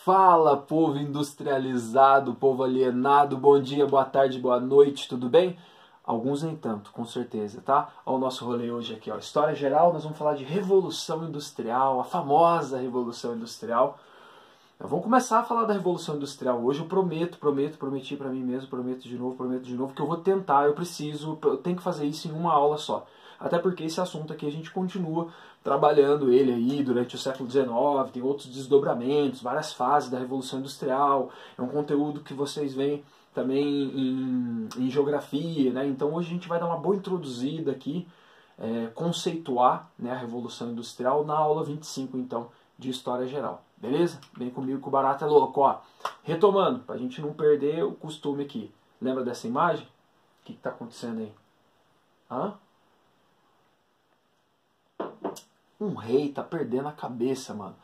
Fala, povo industrializado, povo alienado, bom dia, boa tarde, boa noite, tudo bem? Alguns nem tanto, com certeza, tá? Olha o nosso rolê hoje aqui, ó. História geral, nós vamos falar de Revolução Industrial, a famosa Revolução Industrial. Vamos começar a falar da Revolução Industrial hoje, eu prometi pra mim mesmo, prometo de novo, que eu vou tentar, eu tenho que fazer isso em uma aula só. Até porque esse assunto aqui a gente continua trabalhando ele aí durante o século XIX, tem outros desdobramentos, várias fases da Revolução Industrial, é um conteúdo que vocês veem também em geografia, né? Então hoje a gente vai dar uma boa introduzida aqui, conceituar, né, a Revolução Industrial na aula 25, então, de História Geral. Beleza? Vem comigo que o barato é louco, ó. Retomando, pra gente não perder o costume aqui. Lembra dessa imagem? O que tá acontecendo aí? Hã? Um rei tá perdendo a cabeça, mano.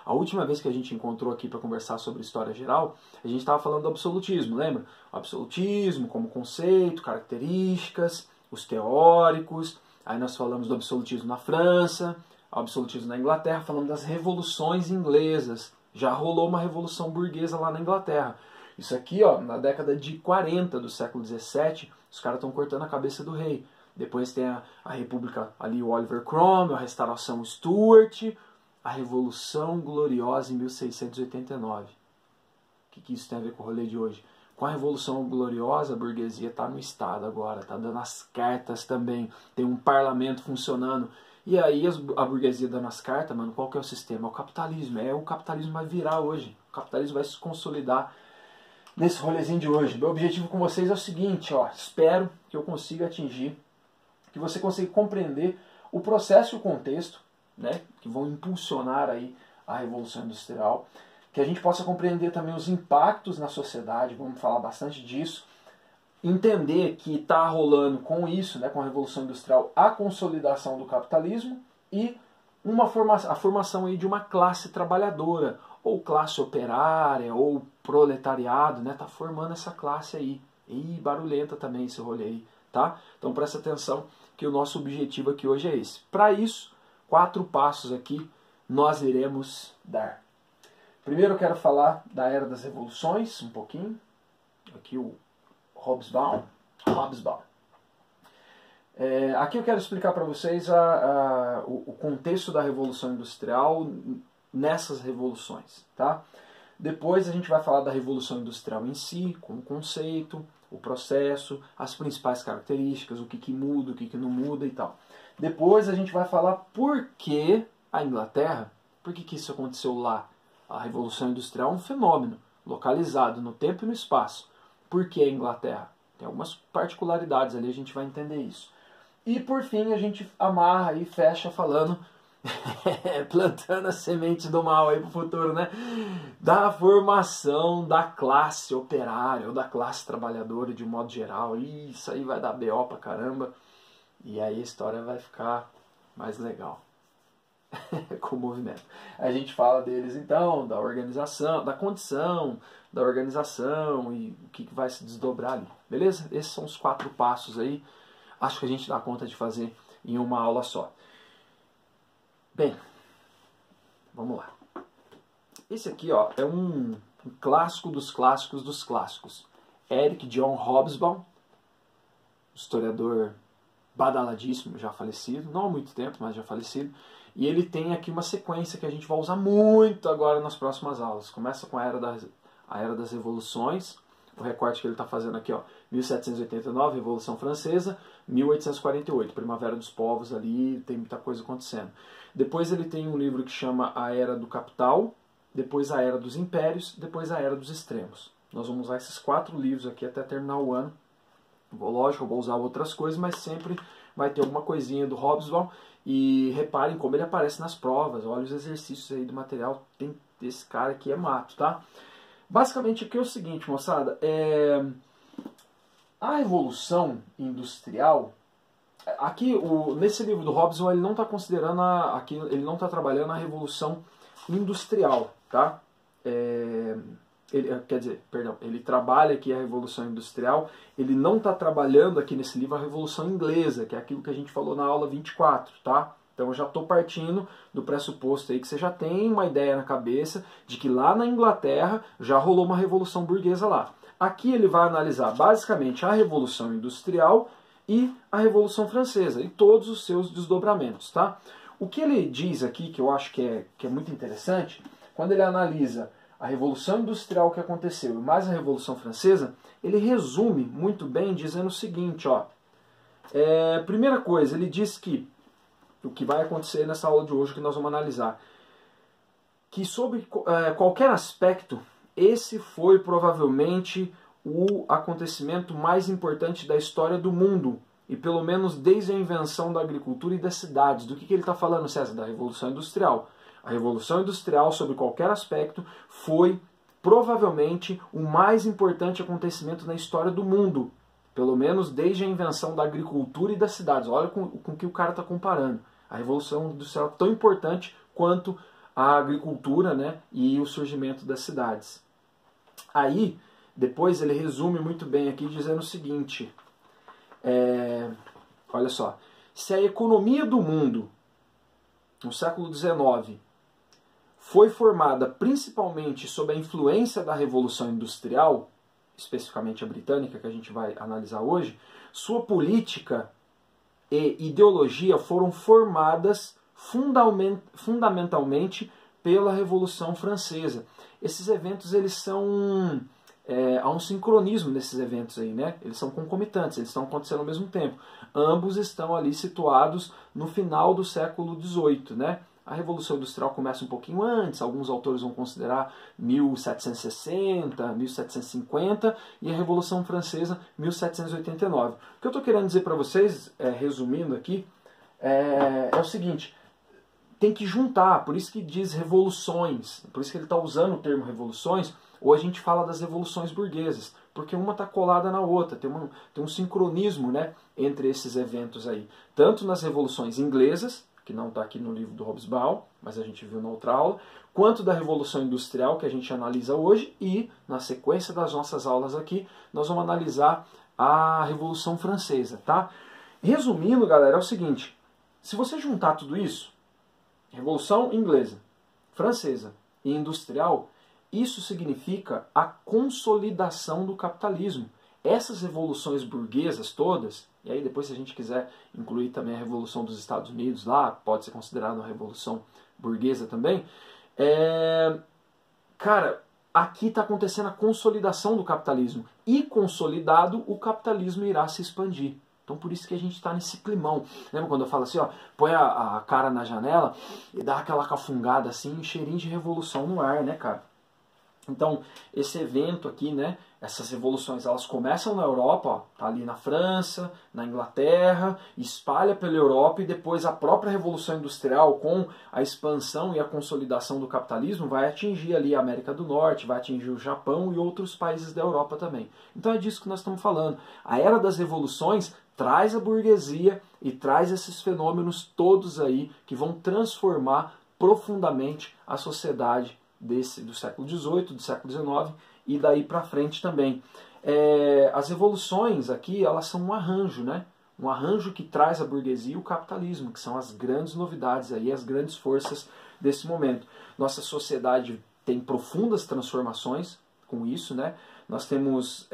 A última vez que a gente encontrou aqui para conversar sobre história geral, a gente estava falando do absolutismo, lembra? O absolutismo como conceito, características, os teóricos. Aí nós falamos do absolutismo na França, o absolutismo na Inglaterra, falamos das revoluções inglesas. Já rolou uma revolução burguesa lá na Inglaterra. Isso aqui, ó, na década de 40 do século 17, os caras estão cortando a cabeça do rei. Depois tem a República ali, o Oliver Cromwell, a Restauração Stuart, a Revolução Gloriosa em 1689. O que isso tem a ver com o rolê de hoje? Com a Revolução Gloriosa, a burguesia está no Estado agora, está dando as cartas também, tem um parlamento funcionando. E aí a burguesia dando as cartas, mano, qual que é o sistema? É o capitalismo. O capitalismo vai virar hoje. O capitalismo vai se consolidar nesse rolezinho de hoje. Meu objetivo com vocês é o seguinte, ó, espero que eu consiga atingir, que você consiga compreender o processo e o contexto, né, que vão impulsionar aí a Revolução Industrial, que a gente possa compreender também os impactos na sociedade, vamos falar bastante disso, entender que está rolando com isso, né, com a Revolução Industrial, a consolidação do capitalismo e a formação aí de uma classe trabalhadora, ou classe operária, ou proletariado, né, tá formando essa classe aí. E barulhenta também esse rolê aí, tá? Então presta atenção que o nosso objetivo aqui hoje é esse. Para isso, 4 passos aqui nós iremos dar. Primeiro eu quero falar da Era das Revoluções, um pouquinho. Aqui o Hobsbawm. Aqui eu quero explicar para vocês o contexto da Revolução Industrial nessas revoluções, tá? Depois a gente vai falar da Revolução Industrial em si, com o conceito, o processo, as principais características, o que muda, o que não muda e tal. Depois a gente vai falar por que a Inglaterra, por que isso aconteceu lá. A Revolução Industrial é um fenômeno localizado no tempo e no espaço. Por que a Inglaterra? Tem algumas particularidades ali, a gente vai entender isso. E por fim a gente amarra e fecha falando, plantando a semente do mal aí pro futuro, né? Da formação da classe operária ou da classe trabalhadora de um modo geral. Isso aí vai dar BO pra caramba. E aí a história vai ficar mais legal com o movimento. A gente fala deles então, da organização, da condição da organização e o que vai se desdobrar ali. Beleza? Esses são os 4 passos aí. Acho que a gente dá conta de fazer em uma aula só. Bem, vamos lá. Esse aqui, ó, é um clássico dos clássicos dos clássicos. Eric John Hobsbawm, historiador badaladíssimo, já falecido, não há muito tempo, mas já falecido. E ele tem aqui uma sequência que a gente vai usar muito agora nas próximas aulas. Começa com a Era das Revoluções, o recorte que ele está fazendo aqui, ó, 1789, Revolução Francesa, 1848, Primavera dos Povos ali, tem muita coisa acontecendo. Depois ele tem um livro que chama A Era do Capital, depois a Era dos Impérios, depois a Era dos Extremos. Nós vamos usar esses 4 livros aqui até terminar o ano. Lógico, eu vou usar outras coisas, mas sempre vai ter alguma coisinha do Hobsbawm. E reparem como ele aparece nas provas, olha os exercícios aí do material, tem esse cara aqui é mato, tá? Basicamente aqui é o seguinte, moçada, a Revolução Industrial, aqui nesse livro do Hobsbawm ele não está considerando, ele não está trabalhando a Revolução Industrial, tá? Ele trabalha aqui a Revolução Industrial, ele não está trabalhando aqui nesse livro a Revolução Inglesa, que é aquilo que a gente falou na aula 24, tá? Então eu já estou partindo do pressuposto aí que você já tem uma ideia na cabeça de que lá na Inglaterra já rolou uma revolução burguesa lá. Aqui ele vai analisar basicamente a Revolução Industrial e a Revolução Francesa e todos os seus desdobramentos, tá? O que ele diz aqui, que eu acho que é muito interessante, quando ele analisa a Revolução Industrial que aconteceu e mais a Revolução Francesa, ele resume muito bem dizendo o seguinte, ó. Primeira coisa, ele diz que o que vai acontecer nessa aula de hoje que nós vamos analisar, que sobre qualquer aspecto, esse foi provavelmente o acontecimento mais importante da história do mundo, e pelo menos desde a invenção da agricultura e das cidades. Do que ele está falando, César? Da Revolução Industrial. A Revolução Industrial, sobre qualquer aspecto, foi provavelmente o mais importante acontecimento na história do mundo, pelo menos desde a invenção da agricultura e das cidades. Olha com o que o cara está comparando. A Revolução Industrial é tão importante quanto a agricultura, né, e o surgimento das cidades. Aí, depois ele resume muito bem aqui dizendo o seguinte, olha só, se a economia do mundo no século XIX foi formada principalmente sob a influência da Revolução Industrial, especificamente a britânica, que a gente vai analisar hoje, sua política e ideologia foram formadas fundamentalmente pela Revolução Francesa. Esses eventos, eles são... há um sincronismo nesses eventos aí, né? Eles são concomitantes, eles estão acontecendo ao mesmo tempo. Ambos estão ali situados no final do século XVIII, né? A Revolução Industrial começa um pouquinho antes, alguns autores vão considerar 1760, 1750, e a Revolução Francesa, 1789. O que eu estou querendo dizer para vocês, resumindo aqui, é o seguinte, tem que juntar, por isso que diz revoluções, por isso que ele está usando o termo revoluções, ou a gente fala das revoluções burguesas, porque uma está colada na outra, tem um sincronismo, né, entre esses eventos aí, tanto nas revoluções inglesas, que não está aqui no livro do Hobsbawm, mas a gente viu na outra aula, quanto da Revolução Industrial, que a gente analisa hoje, e na sequência das nossas aulas aqui, nós vamos analisar a Revolução Francesa, tá? Resumindo, galera, é o seguinte, se você juntar tudo isso, Revolução Inglesa, Francesa e Industrial, isso significa a consolidação do capitalismo. Essas revoluções burguesas todas, e aí depois se a gente quiser incluir também a Revolução dos Estados Unidos lá, pode ser considerada uma revolução burguesa também, cara, aqui está acontecendo a consolidação do capitalismo. E consolidado, o capitalismo irá se expandir. Então por isso que a gente está nesse climão. Lembra quando eu falo assim, ó, põe a cara na janela e dá aquela cafungada assim, um cheirinho de revolução no ar, né, cara? Então, esse evento aqui, né, essas revoluções, elas começam na Europa, ó, tá ali na França, na Inglaterra, espalha pela Europa e depois a própria Revolução Industrial, com a expansão e a consolidação do capitalismo, vai atingir ali a América do Norte, vai atingir o Japão e outros países da Europa também. Então é disso que nós estamos falando. A Era das Revoluções traz a burguesia e traz esses fenômenos todos aí que vão transformar profundamente a sociedade do século XVIII, do século XIX e daí para frente também. As revoluções aqui, elas são um arranjo, né? Um arranjo que traz a burguesia e o capitalismo, que são as grandes novidades aí, as grandes forças desse momento. Nossa sociedade tem profundas transformações com isso, né? Nós temos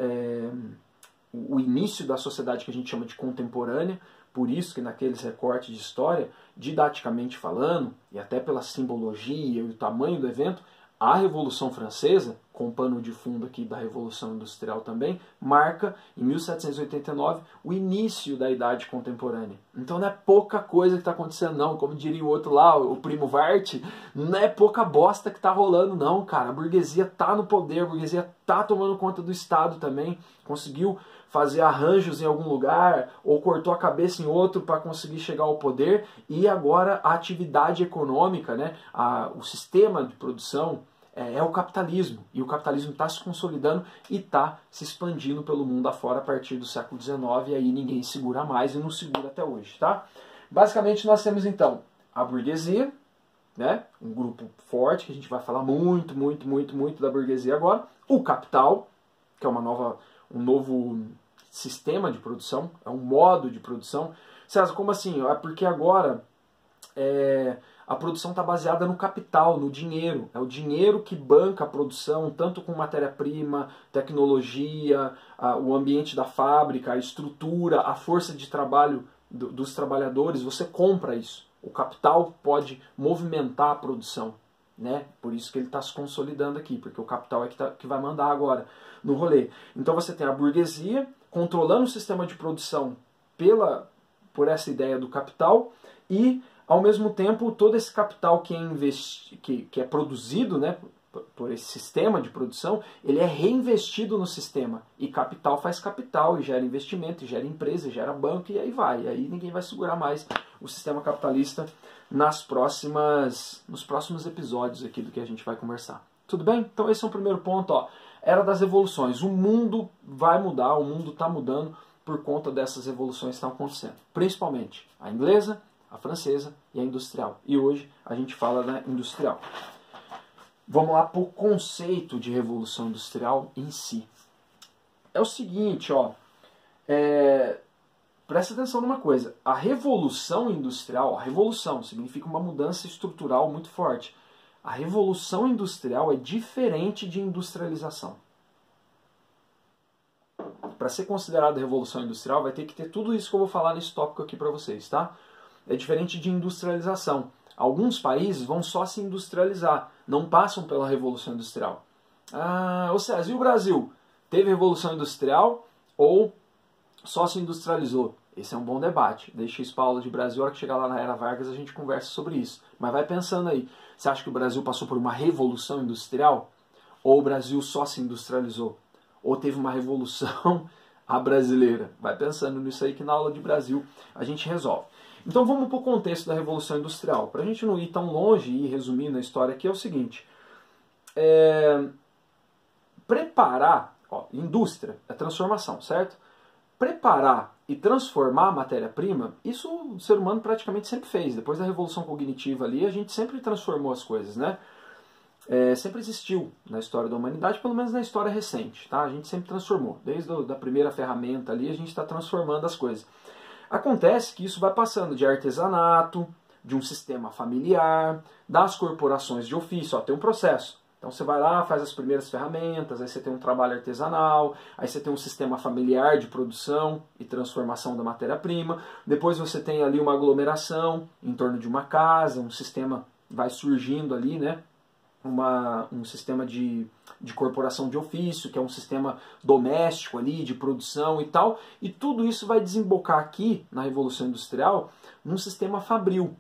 o início da sociedade que a gente chama de contemporânea, por isso que naqueles recortes de história, didaticamente falando, e até pela simbologia e o tamanho do evento, a Revolução Francesa, com o pano de fundo aqui da Revolução Industrial também, marca, em 1789, o início da Idade Contemporânea. Então não é pouca coisa que está acontecendo não, como diria o outro lá, o primo Vart, não é pouca bosta que está rolando não, cara. A burguesia está no poder, a burguesia está tomando conta do Estado também, conseguiu fazer arranjos em algum lugar, ou cortou a cabeça em outro para conseguir chegar ao poder, e agora a atividade econômica, né, o sistema de produção, é o capitalismo. E o capitalismo está se consolidando e está se expandindo pelo mundo afora a partir do século XIX, e aí ninguém segura mais e não segura até hoje, tá? Basicamente nós temos então a burguesia, né, um grupo forte, que a gente vai falar muito da burguesia agora, o capital, que é um novo sistema de produção, é um modo de produção. César, como assim? É porque agora a produção está baseada no capital, no dinheiro. É o dinheiro que banca a produção, tanto com matéria-prima, tecnologia, o ambiente da fábrica, a estrutura, a força de trabalho dos trabalhadores. Você compra isso. O capital pode movimentar a produção, né? Por isso que ele está se consolidando aqui, porque o capital é que vai mandar agora no rolê. Então você tem a burguesia controlando o sistema de produção por essa ideia do capital e, ao mesmo tempo, todo esse capital que é produzido, né, por esse sistema de produção, ele é reinvestido no sistema. E capital faz capital, e gera investimento, e gera empresa, e gera banco, e aí vai. E aí ninguém vai segurar mais o sistema capitalista nos próximos episódios aqui do que a gente vai conversar. Tudo bem? Então esse é o primeiro ponto. Ó. Era das revoluções. O mundo vai mudar, o mundo está mudando por conta dessas revoluções que estão acontecendo. Principalmente a inglesa, a francesa e a industrial. E hoje a gente fala da industrial. Vamos lá para o conceito de revolução industrial em si. É o seguinte, ó, presta atenção numa coisa. A revolução industrial, a revolução significa uma mudança estrutural muito forte. A revolução industrial é diferente de industrialização. Para ser considerada revolução industrial, vai ter que ter tudo isso que eu vou falar nesse tópico aqui para vocês, tá? É diferente de industrialização. Alguns países vão só se industrializar, não passam pela Revolução Industrial. Ô César, e o Brasil? Teve Revolução Industrial ou só se industrializou? Esse é um bom debate. Deixa isso para a aula de Brasil, a hora que chegar lá na Era Vargas a gente conversa sobre isso. Mas vai pensando aí, você acha que o Brasil passou por uma Revolução Industrial? Ou o Brasil só se industrializou? Ou teve uma Revolução à brasileira? Vai pensando nisso aí que na aula de Brasil a gente resolve. Então vamos para o contexto da Revolução Industrial. Para a gente não ir tão longe e resumindo a história aqui, é o seguinte. Preparar, indústria é transformação, certo? Preparar e transformar a matéria-prima, isso o ser humano praticamente sempre fez. Depois da Revolução Cognitiva ali, a gente sempre transformou as coisas, né? Sempre existiu na história da humanidade, pelo menos na história recente, tá? A gente sempre transformou. Desde a primeira ferramenta ali, a gente está transformando as coisas. Acontece que isso vai passando de artesanato, de um sistema familiar, das corporações de ofício. Tem um processo. Então você vai lá, faz as primeiras ferramentas, aí você tem um trabalho artesanal, aí você tem um sistema familiar de produção e transformação da matéria-prima. Depois você tem ali uma aglomeração em torno de uma casa, um sistema vai surgindo ali, né? Um sistema de corporação de ofício, que é um sistema doméstico ali, de produção e tal, e tudo isso vai desembocar aqui, na Revolução Industrial, num sistema fabril.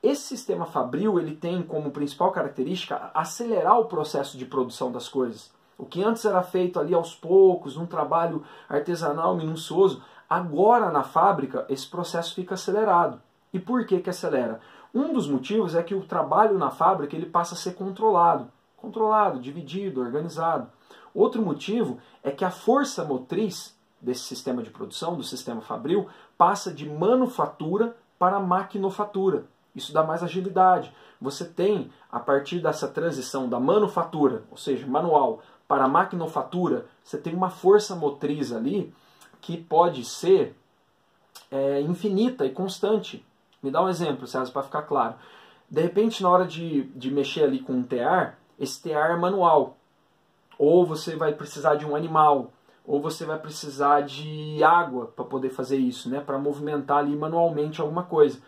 Esse sistema fabril, ele tem como principal característica acelerar o processo de produção das coisas. O que antes era feito ali aos poucos, num trabalho artesanal, minucioso, agora na fábrica esse processo fica acelerado. E por que acelera? Um dos motivos é que o trabalho na fábrica ele passa a ser controlado, dividido, organizado. Outro motivo é que a força motriz desse sistema de produção, do sistema fabril, passa de manufatura para maquinofatura. Isso dá mais agilidade. Você tem, a partir dessa transição da manufatura, ou seja, manual, para a maquinofatura, você tem uma força motriz ali que pode ser infinita e constante. Me dá um exemplo, César, para ficar claro. De repente, na hora de mexer ali com um tear, esse tear é manual. Ou você vai precisar de um animal, ou você vai precisar de água para poder fazer isso, né? Para movimentar ali manualmente alguma coisa.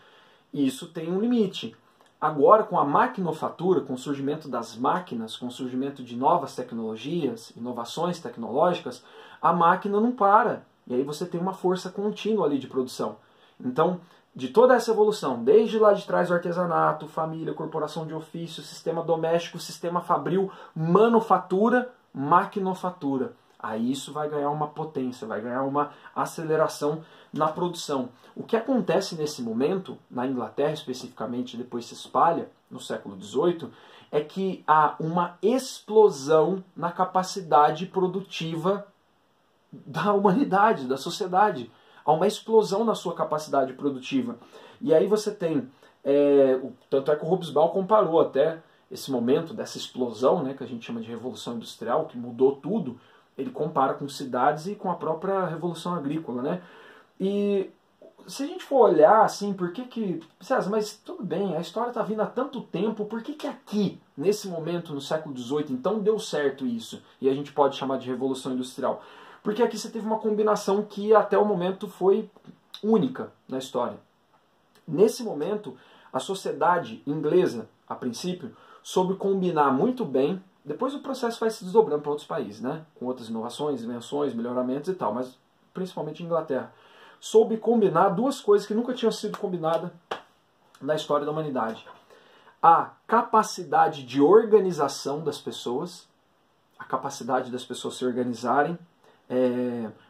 E isso tem um limite. Agora, com a maquinofatura, com o surgimento das máquinas, com o surgimento de novas tecnologias, inovações tecnológicas, a máquina não para. E aí você tem uma força contínua ali de produção. Então, de toda essa evolução, desde lá de trás o artesanato, família, corporação de ofício, sistema doméstico, sistema fabril, manufatura, maquinofatura. Aí isso vai ganhar uma potência, vai ganhar uma aceleração na produção. O que acontece nesse momento, na Inglaterra especificamente, depois se espalha no século XVIII, é que há uma explosão na capacidade produtiva da humanidade, da sociedade. Há uma explosão na sua capacidade produtiva. E aí você tem, tanto é que o Hobsbawm comparou até esse momento dessa explosão, né, que a gente chama de Revolução Industrial, que mudou tudo, ele compara com cidades e com a própria Revolução Agrícola, né? E se a gente for olhar assim, por que César, mas tudo bem, a história está vindo há tanto tempo, por que aqui, nesse momento, no século XVIII, então deu certo isso? E a gente pode chamar de Revolução Industrial. Porque aqui você teve uma combinação que até o momento foi única na história. Nesse momento, a sociedade inglesa, a princípio, soube combinar muito bem. Depois o processo vai se desdobrando para outros países, né? Com outras inovações, invenções, melhoramentos e tal, mas principalmente a Inglaterra. Soube combinar duas coisas que nunca tinham sido combinadas na história da humanidade. A capacidade de organização das pessoas, a capacidade das pessoas se organizarem,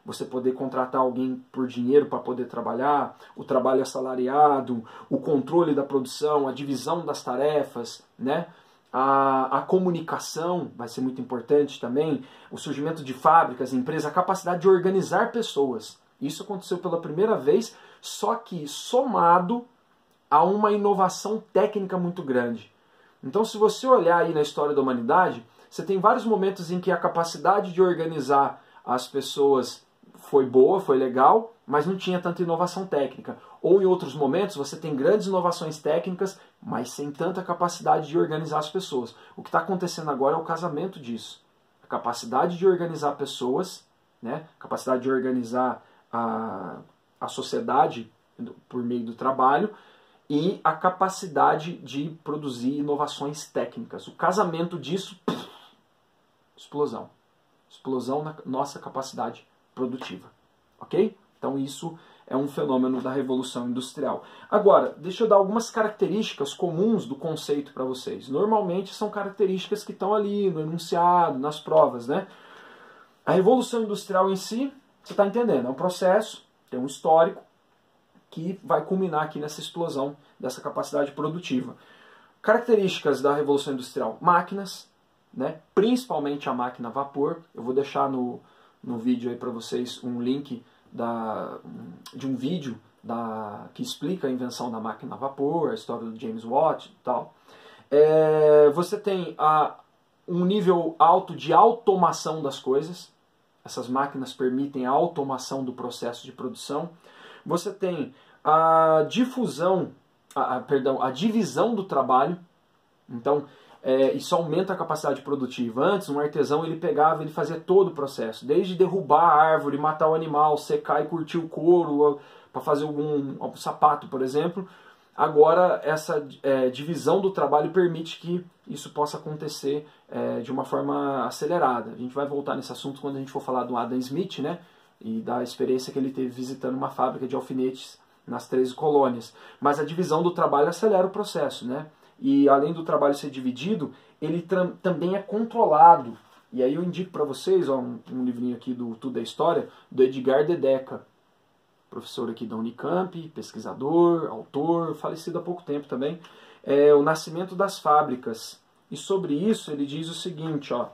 você poder contratar alguém por dinheiro para poder trabalhar, o trabalho assalariado, o controle da produção, a divisão das tarefas, né? A comunicação vai ser muito importante também, o surgimento de fábricas, empresas, a capacidade de organizar pessoas. Isso aconteceu pela primeira vez, só que somado a uma inovação técnica muito grande. Então, se você olhar aí na história da humanidade, você tem vários momentos em que a capacidade de organizar as pessoas foi boa, foi legal, mas não tinha tanta inovação técnica. Ou em outros momentos você tem grandes inovações técnicas, mas sem tanta capacidade de organizar as pessoas. O que está acontecendo agora é o casamento disso. A capacidade de organizar pessoas, né? A capacidade de organizar a sociedade por meio do trabalho e a capacidade de produzir inovações técnicas. O casamento disso, explosão. Explosão na nossa capacidade produtiva. Ok? Então isso é um fenômeno da Revolução Industrial. Agora, deixa eu dar algumas características comuns do conceito para vocês. Normalmente são características que estão ali no enunciado, nas provas, né? A Revolução Industrial em si, você está entendendo, é um processo, tem um histórico, que vai culminar aqui nessa explosão dessa capacidade produtiva. Características da Revolução Industrial: máquinas, né? Principalmente a máquina a vapor. Eu vou deixar no vídeo aí para vocês um link de um vídeo que explica a invenção da máquina a vapor, a história do James Watt e tal. Você tem um nível alto de automação das coisas. Essas máquinas permitem a automação do processo de produção. Você tem a divisão do trabalho. Então, isso aumenta a capacidade produtiva. Antes, um artesão ele pegava, ele fazia todo o processo, desde derrubar a árvore, matar o animal, secar e curtir o couro para fazer algum sapato, por exemplo. Agora, essa divisão do trabalho permite que isso possa acontecer de uma forma acelerada. A gente vai voltar nesse assunto quando a gente for falar do Adam Smith, né? E da experiência que ele teve visitando uma fábrica de alfinetes nas 13 colônias. Mas a divisão do trabalho acelera o processo, né? E além do trabalho ser dividido, ele também é controlado. E aí eu indico para vocês um livrinho aqui do Tudo é História, do Edgar Dedeca, professor aqui da Unicamp, pesquisador, autor, falecido há pouco tempo também. O Nascimento das Fábricas. E sobre isso ele diz o seguinte, ó: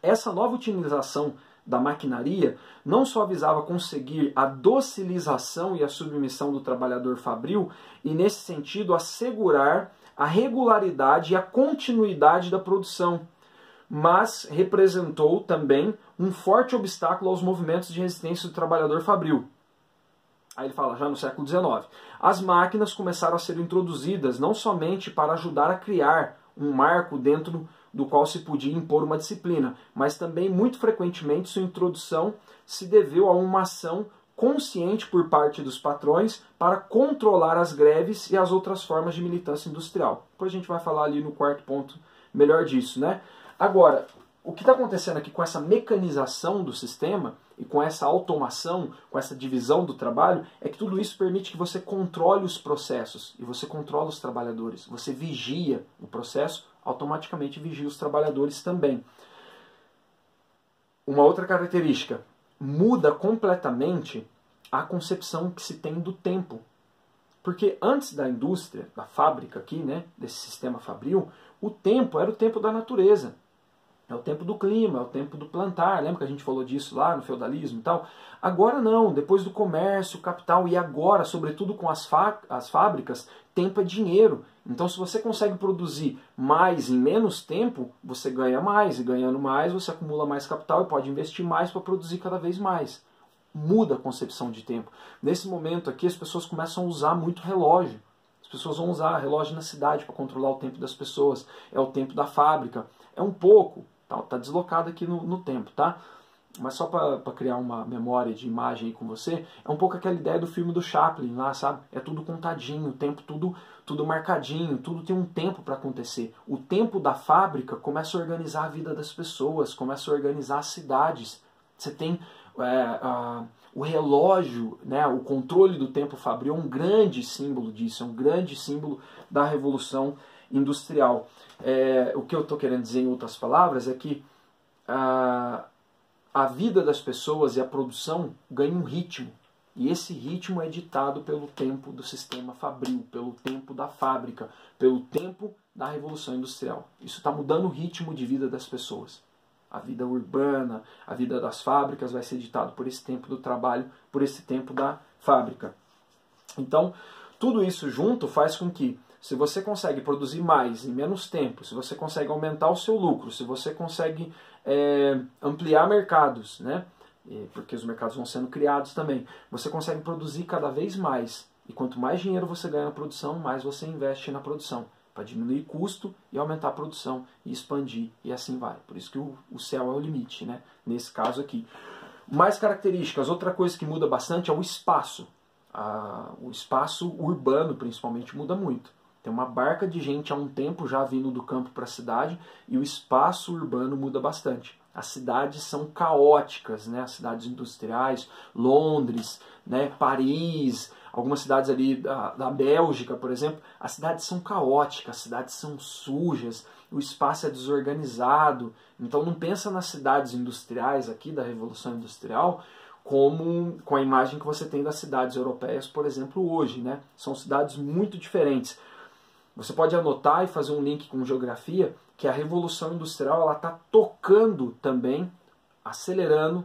essa nova utilização da maquinaria não só visava conseguir a docilização e a submissão do trabalhador fabril e, nesse sentido, assegurar a regularidade e a continuidade da produção, mas representou também um forte obstáculo aos movimentos de resistência do trabalhador fabril. Aí ele fala, já no século XIX, as máquinas começaram a ser introduzidas não somente para ajudar a criar um marco dentro do qual se podia impor uma disciplina, mas também, muito frequentemente, sua introdução se deveu a uma ação consciente por parte dos patrões para controlar as greves e as outras formas de militância industrial. Depois a gente vai falar ali no quarto ponto melhor disso, né? Agora, o que está acontecendo aqui com essa mecanização do sistema e com essa automação, com essa divisão do trabalho, é que tudo isso permite que você controle os processos e você controla os trabalhadores. Você vigia o processo, automaticamente vigia os trabalhadores também. Uma outra característica, muda completamente a concepção que se tem do tempo. Porque antes da indústria, da fábrica aqui, né, desse sistema fabril, o tempo era o tempo da natureza. É o tempo do clima, é o tempo do plantar. Lembra que a gente falou disso lá no feudalismo e tal? Agora não, depois do comércio, capital e agora, sobretudo com as fábricas, tempo é dinheiro. Então se você consegue produzir mais em menos tempo, você ganha mais. E ganhando mais, você acumula mais capital e pode investir mais para produzir cada vez mais. muda a concepção de tempo. Nesse momento aqui, as pessoas começam a usar muito relógio. As pessoas vão usar relógio na cidade para controlar o tempo das pessoas. É o tempo da fábrica. É um pouco, tá deslocado aqui no tempo, tá? Mas só para criar uma memória de imagem aí com você, é um pouco aquela ideia do filme do Chaplin lá, sabe? É tudo contadinho, o tempo tudo marcadinho, tudo tem um tempo para acontecer. O tempo da fábrica começa a organizar a vida das pessoas, começa a organizar as cidades. Você tem o relógio, né, o controle do tempo fabril é um grande símbolo disso, é um grande símbolo da Revolução Industrial. O que eu estou querendo dizer em outras palavras é que a vida das pessoas e a produção ganham um ritmo. E esse ritmo é ditado pelo tempo do sistema fabril, pelo tempo da fábrica, pelo tempo da Revolução Industrial. Isso está mudando o ritmo de vida das pessoas. A vida urbana, a vida das fábricas vai ser ditado por esse tempo do trabalho, por esse tempo da fábrica. Então, tudo isso junto faz com que, se você consegue produzir mais em menos tempo, se você consegue aumentar o seu lucro, se você consegue ampliar mercados, né? Porque os mercados vão sendo criados também, você consegue produzir cada vez mais. E quanto mais dinheiro você ganha na produção, mais você investe na produção, para diminuir custo e aumentar a produção, e expandir, e assim vai. Por isso que o céu é o limite, né? Nesse caso aqui. Mais características, outra coisa que muda bastante é o espaço. O espaço urbano, principalmente, muda muito. Tem uma barca de gente há um tempo já vindo do campo para a cidade, e o espaço urbano muda bastante. As cidades são caóticas, né? As cidades industriais, Londres, né? Paris, algumas cidades ali da Bélgica, por exemplo, as cidades são caóticas, as cidades são sujas, o espaço é desorganizado. Então não pensa nas cidades industriais aqui da Revolução Industrial como com a imagem que você tem das cidades europeias, por exemplo, hoje, né? São cidades muito diferentes. Você pode anotar e fazer um link com geografia que a Revolução Industrial ela está tocando também, acelerando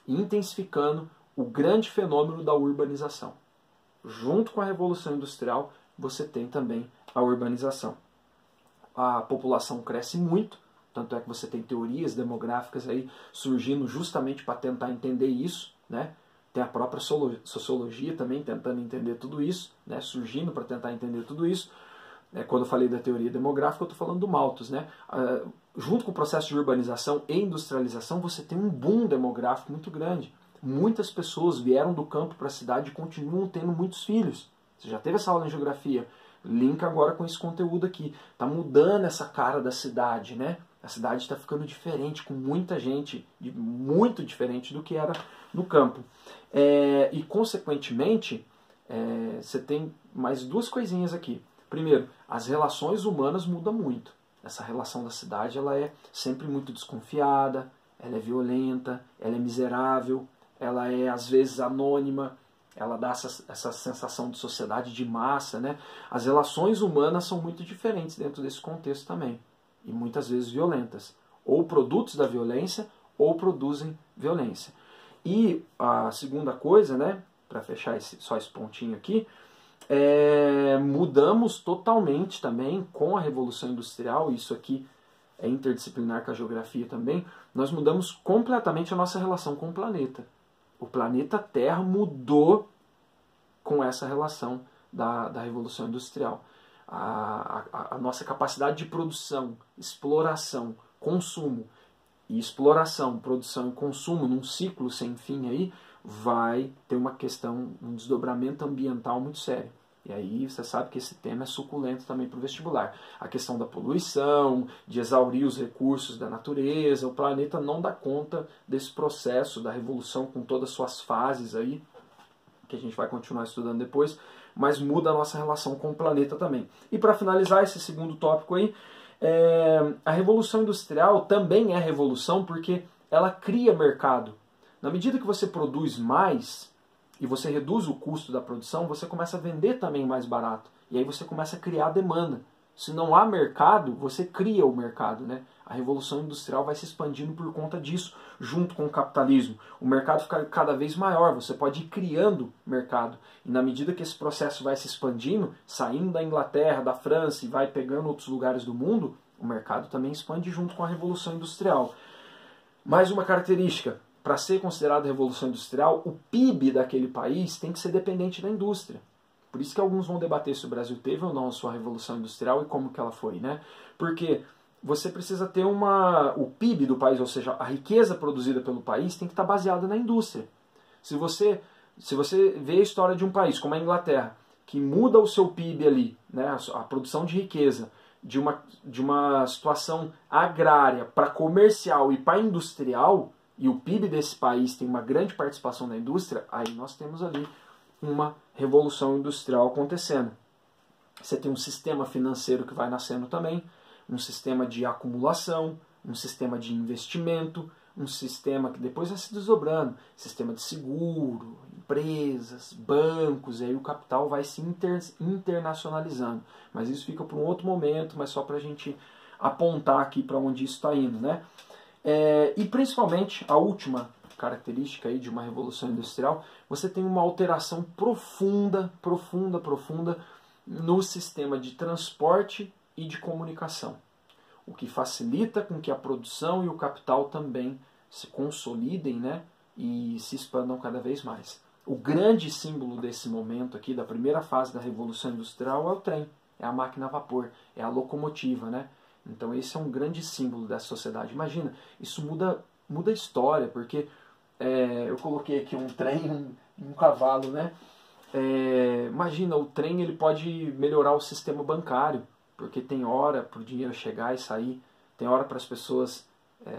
e intensificando o grande fenômeno da urbanização. Junto com a Revolução Industrial, você tem também a urbanização. A população cresce muito, tanto é que você tem teorias demográficas aí surgindo justamente para tentar entender isso, né? Tem a própria sociologia também tentando entender tudo isso, né? Surgindo para tentar entender tudo isso. Quando eu falei da teoria demográfica, eu estou falando do Malthus, né? Junto com o processo de urbanização e industrialização, você tem um boom demográfico muito grande. Muitas pessoas vieram do campo para a cidade e continuam tendo muitos filhos. Você já teve essa aula em geografia? Linka agora com esse conteúdo aqui. Está mudando essa cara da cidade, né? A cidade está ficando diferente, com muita gente, muito diferente do que era no campo. E, consequentemente, você tem mais duas coisinhas aqui. Primeiro, as relações humanas mudam muito. Essa relação da cidade ela é sempre muito desconfiada, ela é violenta, ela é miserável, ela é às vezes anônima, ela dá essa sensação de sociedade de massa, né? As relações humanas são muito diferentes dentro desse contexto também, e muitas vezes violentas. Ou produtos da violência, ou produzem violência. E a segunda coisa, né, para fechar só esse pontinho aqui, mudamos totalmente também com a Revolução Industrial, isso aqui é interdisciplinar com a geografia também, nós mudamos completamente a nossa relação com o planeta. O planeta Terra mudou com essa relação da Revolução Industrial. A nossa capacidade de produção, exploração, consumo, e exploração, produção e consumo num ciclo sem fim aí, vai ter uma questão, um desdobramento ambiental muito sério. E aí você sabe que esse tema é suculento também para o vestibular. A questão da poluição, de exaurir os recursos da natureza, o planeta não dá conta desse processo da revolução com todas as suas fases aí, que a gente vai continuar estudando depois, mas muda a nossa relação com o planeta também. E para finalizar esse segundo tópico aí, a Revolução Industrial também é revolução porque ela cria mercado. Na medida que você produz mais e você reduz o custo da produção, você começa a vender também mais barato. E aí você começa a criar demanda. Se não há mercado, você cria o mercado, né? A Revolução Industrial vai se expandindo por conta disso, junto com o capitalismo. O mercado fica cada vez maior, você pode ir criando mercado. E na medida que esse processo vai se expandindo, saindo da Inglaterra, da França e vai pegando outros lugares do mundo, o mercado também expande junto com a Revolução Industrial. Mais uma característica, para ser considerada revolução industrial, o PIB daquele país tem que ser dependente da indústria. Por isso que alguns vão debater se o Brasil teve ou não a sua revolução industrial e como que ela foi, né? Porque você precisa ter o PIB do país, ou seja, a riqueza produzida pelo país tem que estar baseada na indústria. Se você vê a história de um país como a Inglaterra, que muda o seu PIB ali, né, a produção de riqueza, de uma situação agrária para comercial e para industrial, e o PIB desse país tem uma grande participação na indústria, aí nós temos ali uma revolução industrial acontecendo. Você tem um sistema financeiro que vai nascendo também, um sistema de acumulação, um sistema de investimento, um sistema que depois vai se desdobrando, sistema de seguro, empresas, bancos, e aí o capital vai se internacionalizando. Mas isso fica para um outro momento, mas só para a gente apontar aqui para onde isso está indo, né? E principalmente a última característica aí de uma revolução industrial, você tem uma alteração profunda no sistema de transporte e de comunicação, o que facilita com que a produção e o capital também se consolidem, né, e se expandam cada vez mais. O grande símbolo desse momento aqui, da primeira fase da Revolução Industrial, é o trem, é a máquina a vapor, é a locomotiva, né? Então esse é um grande símbolo dessa sociedade. Imagina, isso muda a história, porque eu coloquei aqui um trem, um cavalo, né? Imagina, o trem ele pode melhorar o sistema bancário, porque tem hora para o dinheiro chegar e sair, tem hora para as pessoas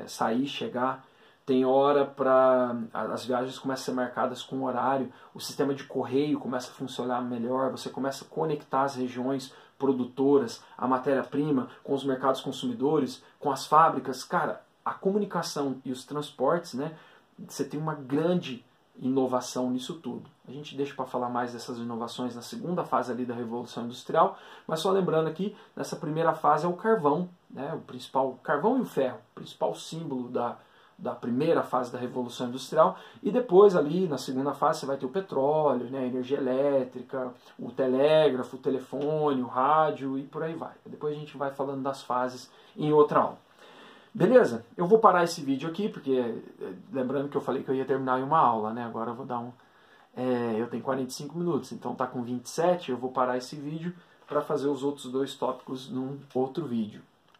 sair e chegar, tem hora para as viagens começam a ser marcadas com horário, o sistema de correio começa a funcionar melhor, você começa a conectar as regiões produtoras, a matéria-prima, com os mercados consumidores, com as fábricas. Cara, a comunicação e os transportes, né, você tem uma grande inovação nisso tudo. A gente deixa para falar mais dessas inovações na segunda fase ali da Revolução Industrial, mas só lembrando aqui, nessa primeira fase é o carvão, né, o principal carvão e o ferro, o principal símbolo da primeira fase da Revolução Industrial, e depois ali na segunda fase você vai ter o petróleo, né, a energia elétrica, o telégrafo, o telefone, o rádio e por aí vai. Depois a gente vai falando das fases em outra aula. Beleza? Eu vou parar esse vídeo aqui, porque lembrando que eu falei que eu ia terminar em uma aula, né? Agora eu vou dar eu tenho 45 minutos, então tá com 27, eu vou parar esse vídeo para fazer os outros dois tópicos num outro vídeo.